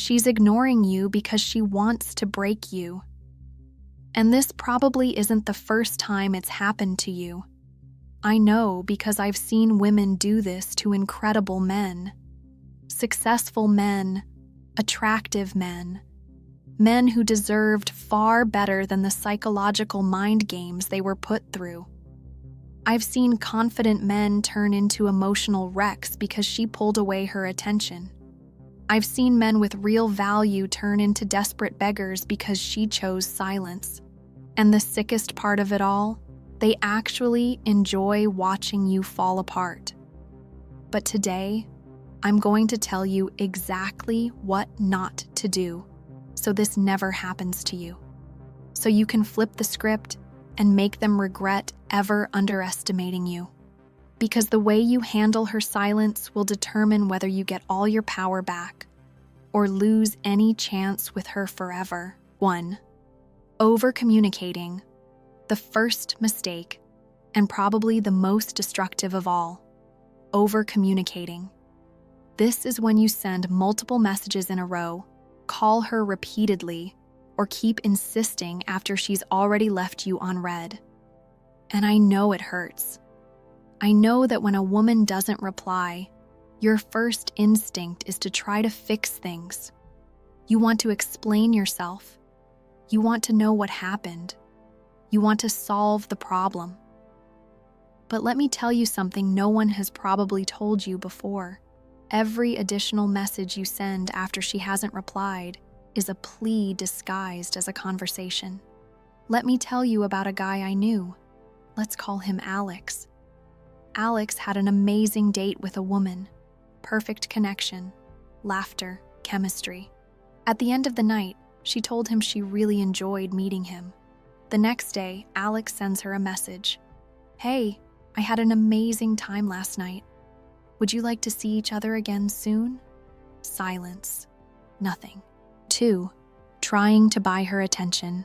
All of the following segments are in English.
She's ignoring you because she wants to break you. And this probably isn't the first time it's happened to you. I know because I've seen women do this to incredible men. Successful men, attractive men. Men who deserved far better than the psychological mind games they were put through. I've seen confident men turn into emotional wrecks because she pulled away her attention. I've seen men with real value turn into desperate beggars because she chose silence. And the sickest part of it all, they actually enjoy watching you fall apart. But today, I'm going to tell you exactly what not to do so this never happens to you. So you can flip the script and make them regret ever underestimating you. Because the way you handle her silence will determine whether you get all your power back or lose any chance with her forever. 1. Over-communicating. The first mistake, and probably the most destructive of all. Over-communicating. This is when you send multiple messages in a row, call her repeatedly, or keep insisting after she's already left you unread. And I know it hurts. I know that when a woman doesn't reply, your first instinct is to try to fix things. You want to explain yourself. You want to know what happened. You want to solve the problem. But let me tell you something no one has probably told you before. Every additional message you send after she hasn't replied is a plea disguised as a conversation. Let me tell you about a guy I knew. Let's call him Alex. Alex had an amazing date with a woman. Perfect connection, laughter, chemistry. At the end of the night, she told him she really enjoyed meeting him. The next day, Alex sends her a message. "Hey, I had an amazing time last night. Would you like to see each other again soon?" Silence. Nothing. 2. Trying to buy her attention.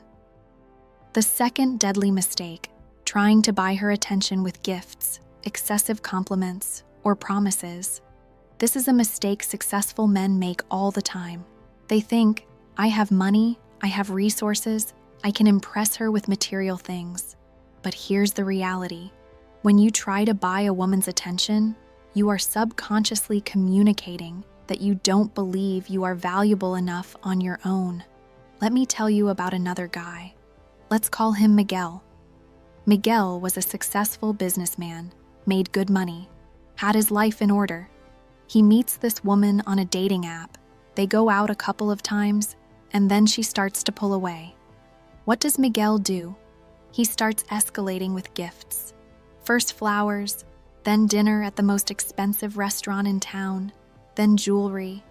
The second deadly mistake, trying to buy her attention with gifts, excessive compliments, or promises. This is a mistake successful men make all the time. They think, I have money, I have resources, I can impress her with material things. But here's the reality. When you try to buy a woman's attention, you are subconsciously communicating that you don't believe you are valuable enough on your own. Let me tell you about another guy. Let's call him Miguel. Miguel was a successful businessman, made good money, had his life in order. He meets this woman on a dating app. They go out a couple of times, and then she starts to pull away. What does Miguel do? He starts escalating with gifts. First flowers, then dinner at the most expensive restaurant in town, then jewelry.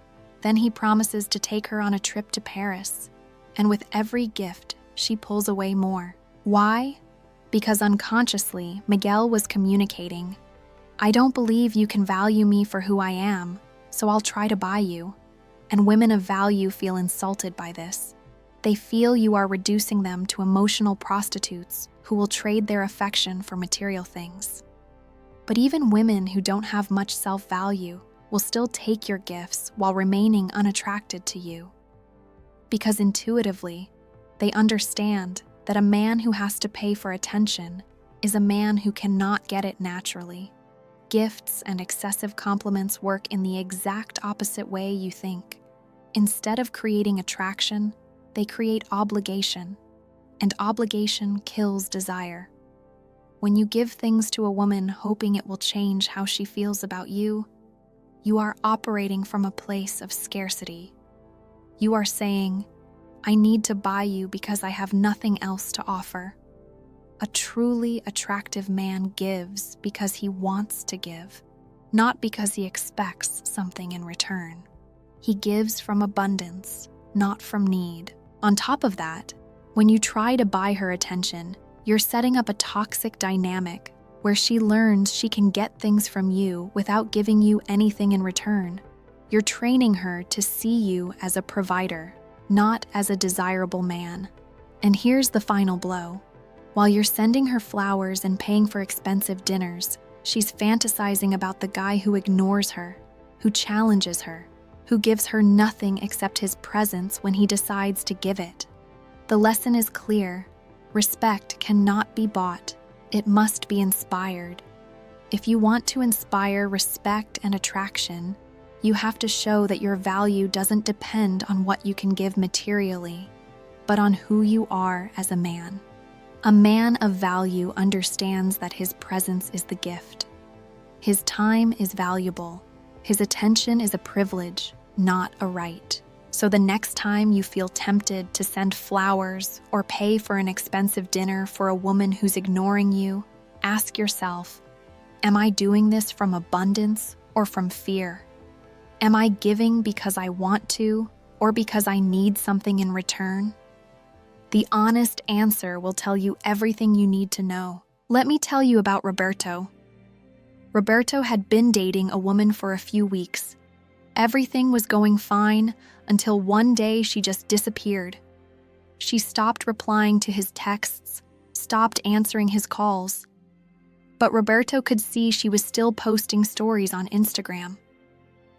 Then he promises to take her on a trip to Paris. And with every gift, she pulls away more. Why? Because unconsciously, Miguel was communicating, I don't believe you can value me for who I am, so I'll try to buy you. And women of value feel insulted by this. They feel you are reducing them to emotional prostitutes who will trade their affection for material things. But even women who don't have much self-value will still take your gifts while remaining unattracted to you. Because intuitively, they understand that a man who has to pay for attention is a man who cannot get it naturally. Gifts and excessive compliments work in the exact opposite way you think. Instead of creating attraction, they create obligation, and obligation kills desire. When you give things to a woman hoping it will change how she feels about you, you are operating from a place of scarcity. You are saying, I need to buy you because I have nothing else to offer. A truly attractive man gives because he wants to give, not because he expects something in return. He gives from abundance, not from need. On top of that, when you try to buy her attention, you're setting up a toxic dynamic where she learns she can get things from you without giving you anything in return. You're training her to see you as a provider, not as a desirable man. And here's the final blow. While you're sending her flowers and paying for expensive dinners, she's fantasizing about the guy who ignores her, who challenges her, who gives her nothing except his presence when he decides to give it. The lesson is clear. Respect cannot be bought. It must be inspired. If you want to inspire respect and attraction, you have to show that your value doesn't depend on what you can give materially, but on who you are as a man. A man of value understands that his presence is the gift. His time is valuable. His attention is a privilege, not a right. So the next time you feel tempted to send flowers or pay for an expensive dinner for a woman who's ignoring you, ask yourself, am I doing this from abundance or from fear? Am I giving because I want to or because I need something in return? The honest answer will tell you everything you need to know. Let me tell you about Roberto. Roberto had been dating a woman for a few weeks. Everything was going fine until one day she just disappeared. She stopped replying to his texts, stopped answering his calls. But Roberto could see she was still posting stories on Instagram.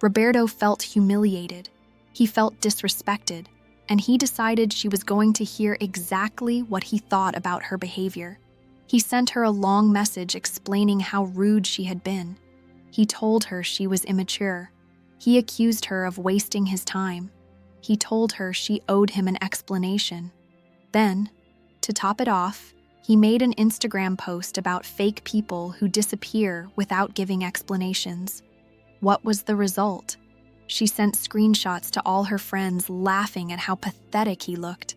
Roberto felt humiliated. He felt disrespected, and he decided she was going to hear exactly what he thought about her behavior. He sent her a long message explaining how rude she had been. He told her she was immature. He accused her of wasting his time. He told her she owed him an explanation. Then, to top it off, he made an Instagram post about fake people who disappear without giving explanations. What was the result? She sent screenshots to all her friends, laughing at how pathetic he looked.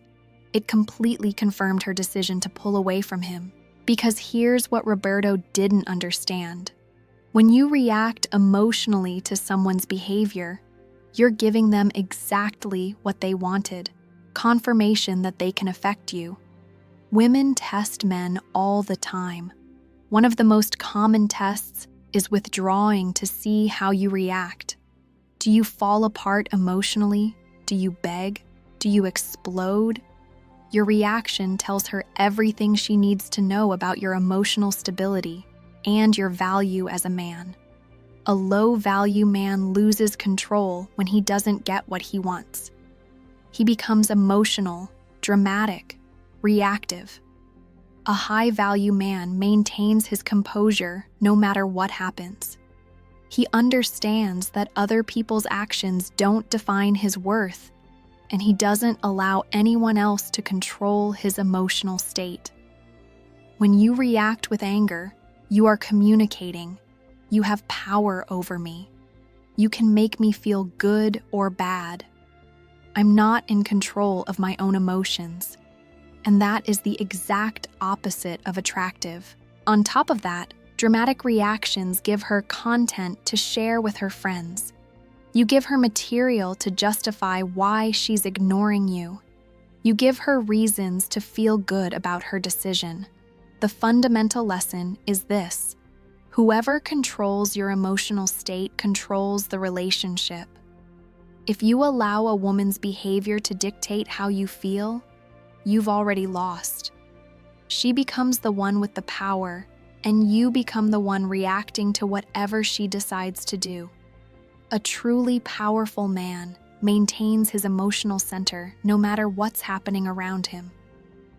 It completely confirmed her decision to pull away from him. Because here's what Roberto didn't understand. When you react emotionally to someone's behavior, you're giving them exactly what they wanted, confirmation that they can affect you. Women test men all the time. One of the most common tests is withdrawing to see how you react. Do you fall apart emotionally? Do you beg? Do you explode? Your reaction tells her everything she needs to know about your emotional stability and your value as a man. A low-value man loses control when he doesn't get what he wants. He becomes emotional, dramatic, reactive. A high-value man maintains his composure no matter what happens. He understands that other people's actions don't define his worth, and he doesn't allow anyone else to control his emotional state. When you react with anger, you are communicating. You have power over me. You can make me feel good or bad. I'm not in control of my own emotions. And that is the exact opposite of attractive. On top of that, dramatic reactions give her content to share with her friends. You give her material to justify why she's ignoring you. You give her reasons to feel good about her decision. The fundamental lesson is this: whoever controls your emotional state controls the relationship. If you allow a woman's behavior to dictate how you feel, you've already lost. She becomes the one with the power, and you become the one reacting to whatever she decides to do. A truly powerful man maintains his emotional center no matter what's happening around him.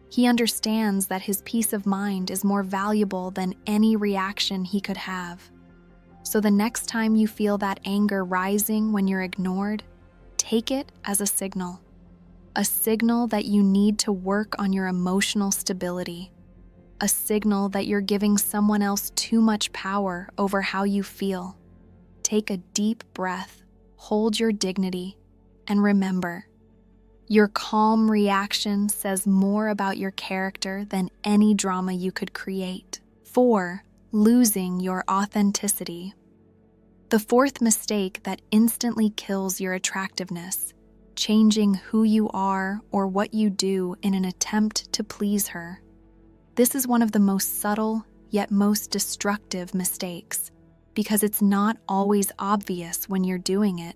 He understands that his peace of mind is more valuable than any reaction he could have. So the next time you feel that anger rising when you're ignored, take it as a signal that you need to work on your emotional stability, a signal that you're giving someone else too much power over how you feel. Take a deep breath, hold your dignity, and remember, your calm reaction says more about your character than any drama you could create. 4. Losing your authenticity. The fourth mistake that instantly kills your attractiveness: changing who you are or what you do in an attempt to please her. This is one of the most subtle yet most destructive mistakes, because it's not always obvious when you're doing it.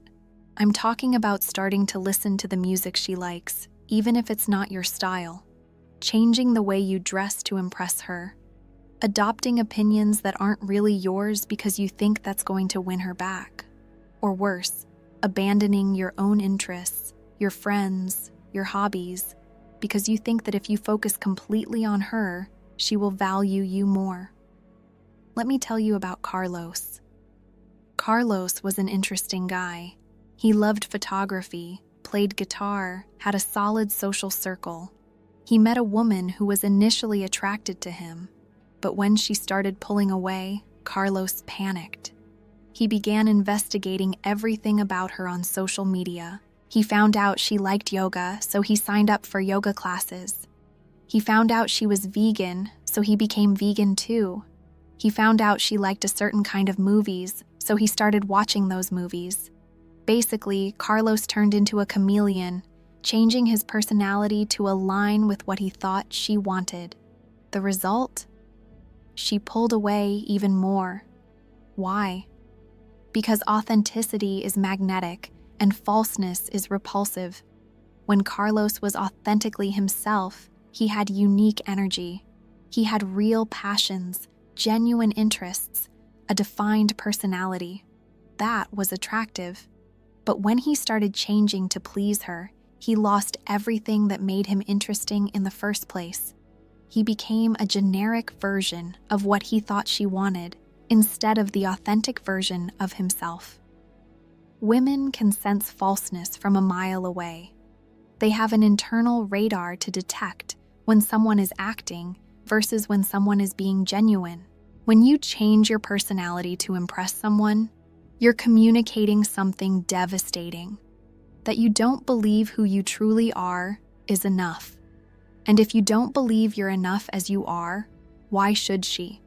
I'm talking about starting to listen to the music she likes, even if it's not your style, changing the way you dress to impress her, adopting opinions that aren't really yours because you think that's going to win her back, or worse, abandoning your own interests, your friends, your hobbies, because you think that if you focus completely on her, she will value you more. Let me tell you about Carlos. Carlos was an interesting guy. He loved photography, played guitar, had a solid social circle. He met a woman who was initially attracted to him, but when she started pulling away, Carlos panicked. He began investigating everything about her on social media. He found out she liked yoga, so he signed up for yoga classes. He found out she was vegan, so he became vegan too. He found out she liked a certain kind of movies, so he started watching those movies. Basically, Carlos turned into a chameleon, changing his personality to align with what he thought she wanted. The result? She pulled away even more. Why? Because authenticity is magnetic and falseness is repulsive. When Carlos was authentically himself, he had unique energy. He had real passions, genuine interests, a defined personality. That was attractive. But when he started changing to please her, he lost everything that made him interesting in the first place. He became a generic version of what he thought she wanted, instead of the authentic version of himself. Women can sense falseness from a mile away. They have an internal radar to detect when someone is acting versus when someone is being genuine. When you change your personality to impress someone, you're communicating something devastating. That you don't believe who you truly are is enough. And if you don't believe you're enough as you are, why should she?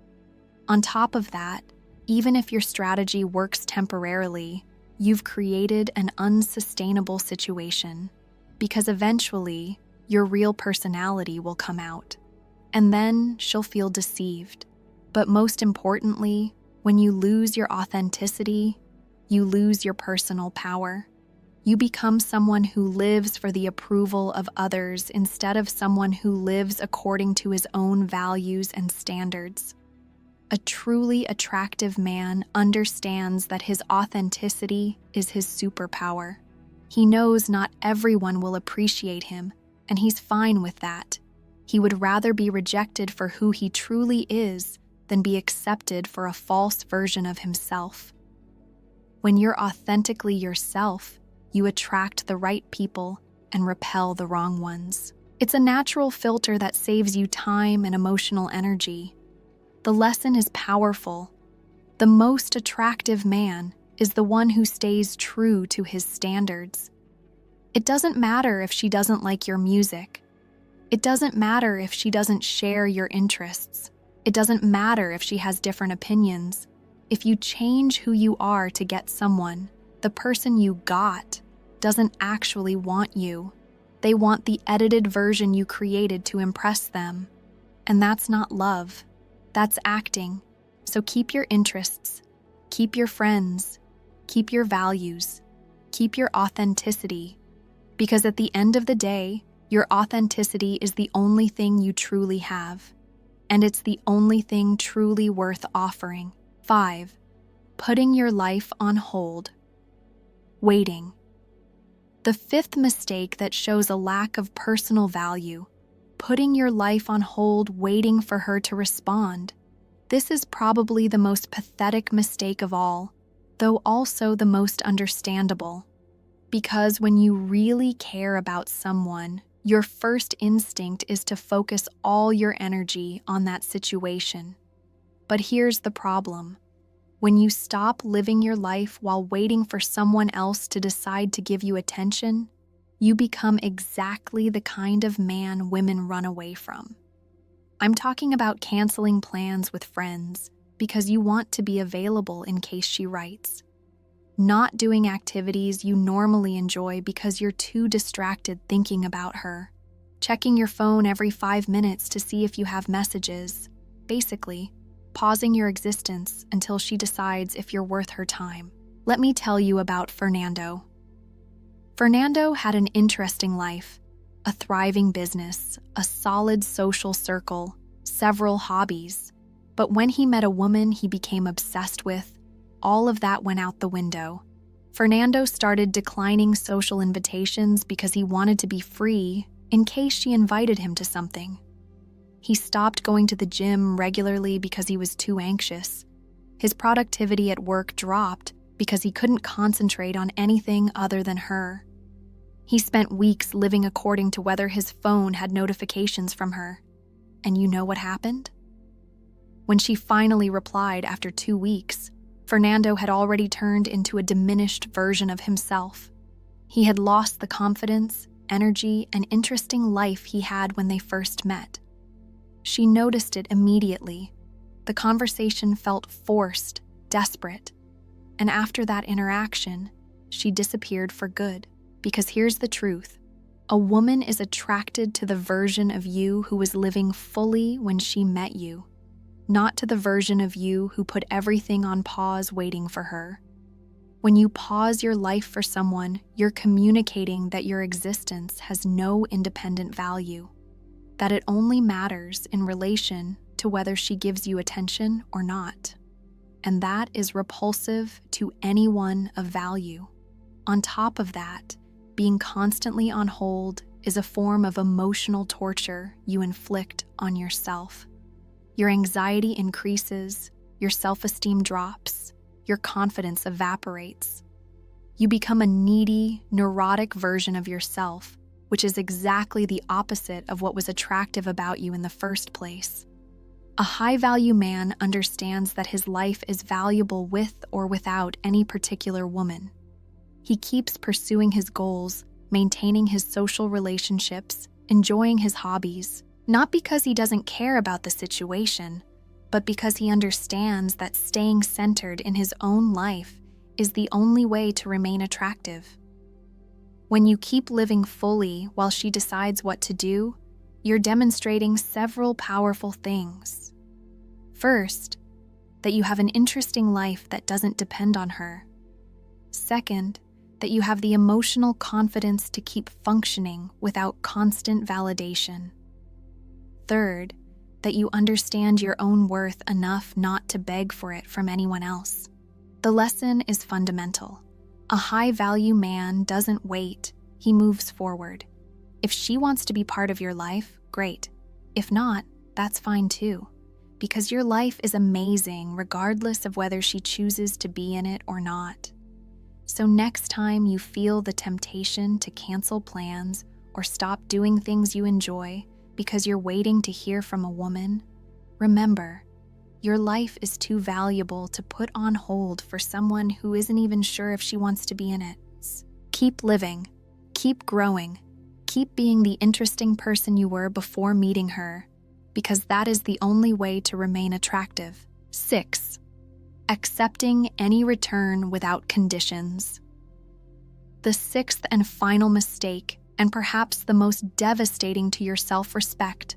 On top of that, even if your strategy works temporarily, you've created an unsustainable situation, because eventually your real personality will come out, and then she'll feel deceived. But most importantly, when you lose your authenticity, you lose your personal power. You become someone who lives for the approval of others instead of someone who lives according to his own values and standards. A truly attractive man understands that his authenticity is his superpower. He knows not everyone will appreciate him, and he's fine with that. He would rather be rejected for who he truly is than be accepted for a false version of himself. When you're authentically yourself, you attract the right people and repel the wrong ones. It's a natural filter that saves you time and emotional energy. The lesson is powerful. The most attractive man is the one who stays true to his standards. It doesn't matter if she doesn't like your music. It doesn't matter if she doesn't share your interests. It doesn't matter if she has different opinions. If you change who you are to get someone, the person you got doesn't actually want you. They want the edited version you created to impress them. And that's not love. That's acting. So keep your interests, keep your friends, keep your values, keep your authenticity. Because at the end of the day, your authenticity is the only thing you truly have. And it's the only thing truly worth offering. 5. Putting your life on hold. Waiting. The fifth mistake that shows a lack of personal value. Putting your life on hold, waiting for her to respond. This is probably the most pathetic mistake of all, though also the most understandable. Because when you really care about someone, your first instinct is to focus all your energy on that situation. But here's the problem. When you stop living your life while waiting for someone else to decide to give you attention, you become exactly the kind of man women run away from. I'm talking about canceling plans with friends because you want to be available in case she writes. Not doing activities you normally enjoy because you're too distracted thinking about her. Checking your phone every 5 minutes to see if you have messages. Basically, pausing your existence until she decides if you're worth her time. Let me tell you about Fernando. Fernando had an interesting life, a thriving business, a solid social circle, several hobbies. But when he met a woman he became obsessed with, all of that went out the window. Fernando started declining social invitations because he wanted to be free in case she invited him to something. He stopped going to the gym regularly because he was too anxious. His productivity at work dropped because he couldn't concentrate on anything other than her. He spent weeks living according to whether his phone had notifications from her. And you know what happened? When she finally replied after 2 weeks, Fernando had already turned into a diminished version of himself. He had lost the confidence, energy, and interesting life he had when they first met. She noticed it immediately. The conversation felt forced, desperate. And after that interaction, she disappeared for good. Because here's the truth. A woman is attracted to the version of you who was living fully when she met you, not to the version of you who put everything on pause waiting for her. When you pause your life for someone, you're communicating that your existence has no independent value, that it only matters in relation to whether she gives you attention or not. And that is repulsive to anyone of value. On top of that, being constantly on hold is a form of emotional torture you inflict on yourself. Your anxiety increases, your self-esteem drops, your confidence evaporates. You become a needy, neurotic version of yourself, which is exactly the opposite of what was attractive about you in the first place. A high-value man understands that his life is valuable with or without any particular woman. He keeps pursuing his goals, maintaining his social relationships, enjoying his hobbies, not because he doesn't care about the situation, but because he understands that staying centered in his own life is the only way to remain attractive. When you keep living fully while she decides what to do, you're demonstrating several powerful things. First, that you have an interesting life that doesn't depend on her. Second, that you have the emotional confidence to keep functioning without constant validation. Third, that you understand your own worth enough not to beg for it from anyone else. The lesson is fundamental. A high-value man doesn't wait, he moves forward. If she wants to be part of your life, great. If not, that's fine too, because your life is amazing regardless of whether she chooses to be in it or not. So next time you feel the temptation to cancel plans or stop doing things you enjoy because you're waiting to hear from a woman, remember, your life is too valuable to put on hold for someone who isn't even sure if she wants to be in it. Keep living, keep growing, keep being the interesting person you were before meeting her, because that is the only way to remain attractive. 6. Accepting any return without conditions. The sixth and final mistake, and perhaps the most devastating to your self-respect,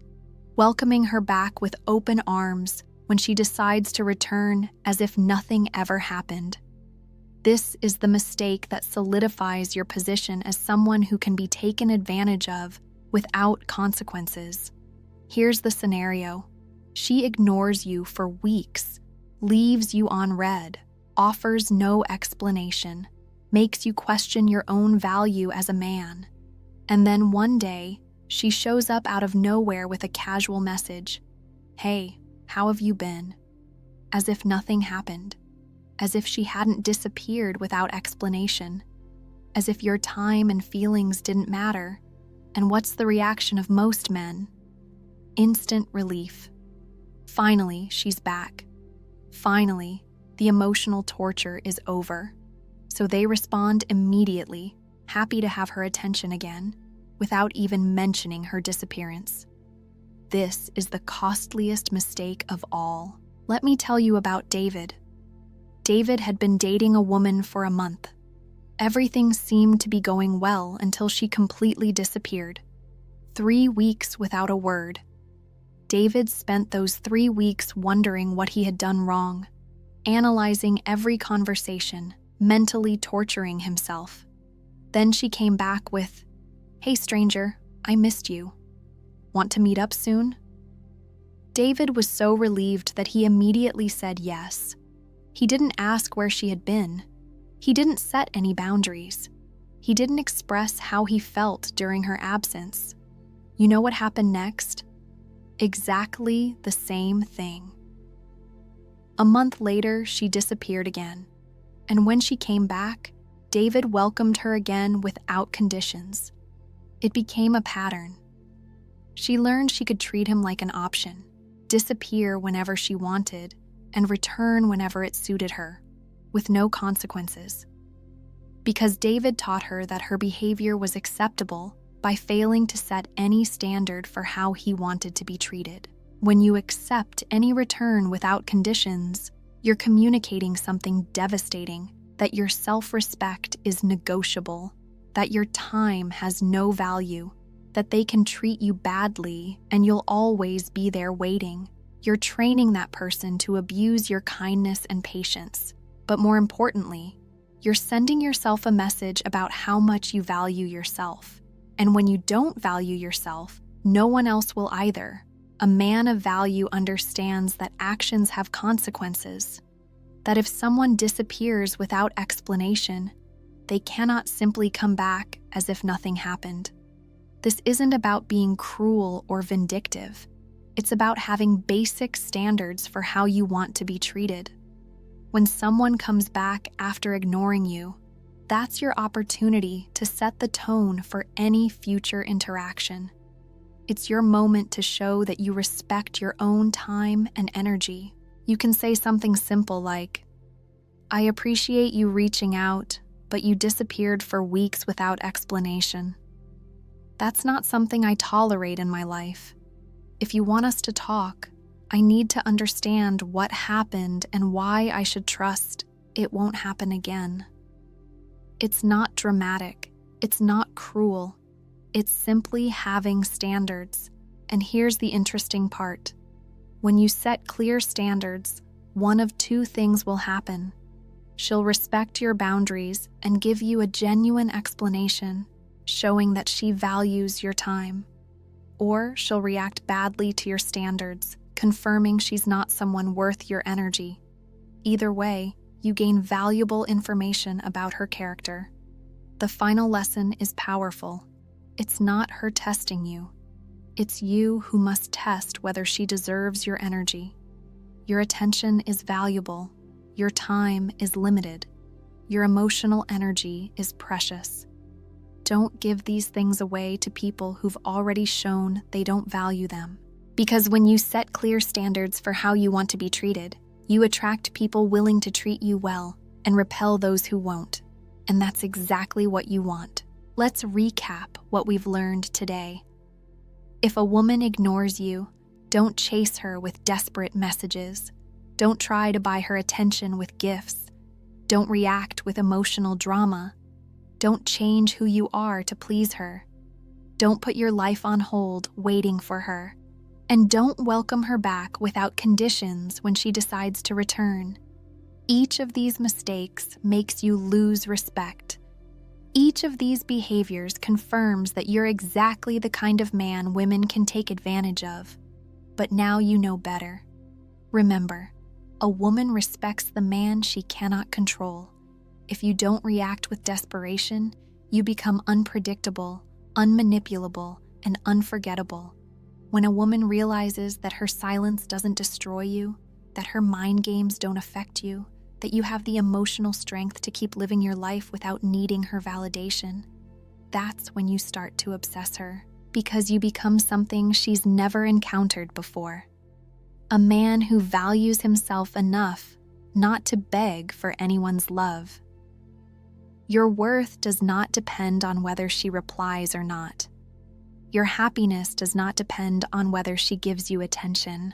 welcoming her back with open arms when she decides to return as if nothing ever happened. This is the mistake that solidifies your position as someone who can be taken advantage of without consequences. Here's the scenario. She ignores you for weeks, leaves you on red, offers no explanation, makes you question your own value as a man. And then one day, she shows up out of nowhere with a casual message. Hey, how have you been? As if nothing happened. As if she hadn't disappeared without explanation. As if your time and feelings didn't matter. And what's the reaction of most men? Instant relief. Finally, she's back. Finally, the emotional torture is over. So they respond immediately, happy to have her attention again, without even mentioning her disappearance. This is the costliest mistake of all. Let me tell you about David. David had been dating a woman for a month. Everything seemed to be going well until she completely disappeared. 3 weeks without a word. David spent those 3 weeks wondering what he had done wrong, analyzing every conversation, mentally torturing himself. Then she came back with, "Hey stranger, I missed you. Want to meet up soon?" David was so relieved that he immediately said yes. He didn't ask where she had been. He didn't set any boundaries. He didn't express how he felt during her absence. You know what happened next? Exactly the same thing. A month later, she disappeared again. And when she came back, David welcomed her again without conditions. It became a pattern. She learned she could treat him like an option, disappear whenever she wanted, and return whenever it suited her, with no consequences. Because David taught her that her behavior was acceptable by failing to set any standard for how he wanted to be treated. When you accept any return without conditions, you're communicating something devastating, that your self-respect is negotiable, that your time has no value, that they can treat you badly and you'll always be there waiting. You're training that person to abuse your kindness and patience. But more importantly, you're sending yourself a message about how much you value yourself. And when you don't value yourself, no one else will either. A man of value understands that actions have consequences, that if someone disappears without explanation, they cannot simply come back as if nothing happened. This isn't about being cruel or vindictive. It's about having basic standards for how you want to be treated. When someone comes back after ignoring you, that's your opportunity to set the tone for any future interaction. It's your moment to show that you respect your own time and energy. You can say something simple like, "I appreciate you reaching out, but you disappeared for weeks without explanation. That's not something I tolerate in my life. If you want us to talk, I need to understand what happened and why I should trust it won't happen again." It's not dramatic. It's not cruel. It's simply having standards. And here's the interesting part. When you set clear standards, one of two things will happen. She'll respect your boundaries and give you a genuine explanation, showing that she values your time. Or she'll react badly to your standards, confirming she's not someone worth your energy. Either way, you gain valuable information about her character. The final lesson is powerful. It's not her testing you. It's you who must test whether she deserves your energy. Your attention is valuable. Your time is limited. Your emotional energy is precious. Don't give these things away to people who've already shown they don't value them. Because when you set clear standards for how you want to be treated, you attract people willing to treat you well and repel those who won't. And that's exactly what you want. Let's recap what we've learned today. If a woman ignores you, don't chase her with desperate messages. Don't try to buy her attention with gifts. Don't react with emotional drama. Don't change who you are to please her. Don't put your life on hold waiting for her. And don't welcome her back without conditions when she decides to return. Each of these mistakes makes you lose respect. Each of these behaviors confirms that you're exactly the kind of man women can take advantage of. But now you know better. Remember, a woman respects the man she cannot control. If you don't react with desperation, you become unpredictable, unmanipulable, and unforgettable. When a woman realizes that her silence doesn't destroy you, that her mind games don't affect you, that you have the emotional strength to keep living your life without needing her validation, that's when you start to obsess her, because you become something she's never encountered before. A man who values himself enough not to beg for anyone's love. Your worth does not depend on whether she replies or not. Your happiness does not depend on whether she gives you attention.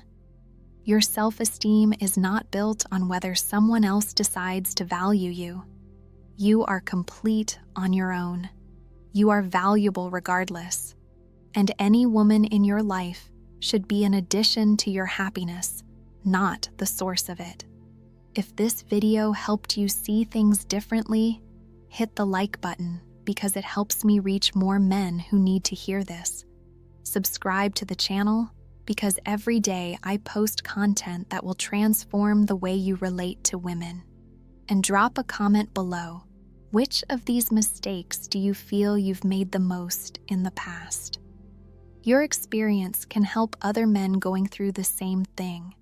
Your self-esteem is not built on whether someone else decides to value you. You are complete on your own. You are valuable regardless. And any woman in your life should be an addition to your happiness, not the source of it. If this video helped you see things differently, hit the like button because it helps me reach more men who need to hear this. Subscribe to the channel because every day I post content that will transform the way you relate to women. and drop a comment below. Which of these mistakes do you feel you've made the most in the past? Your experience can help other men going through the same thing.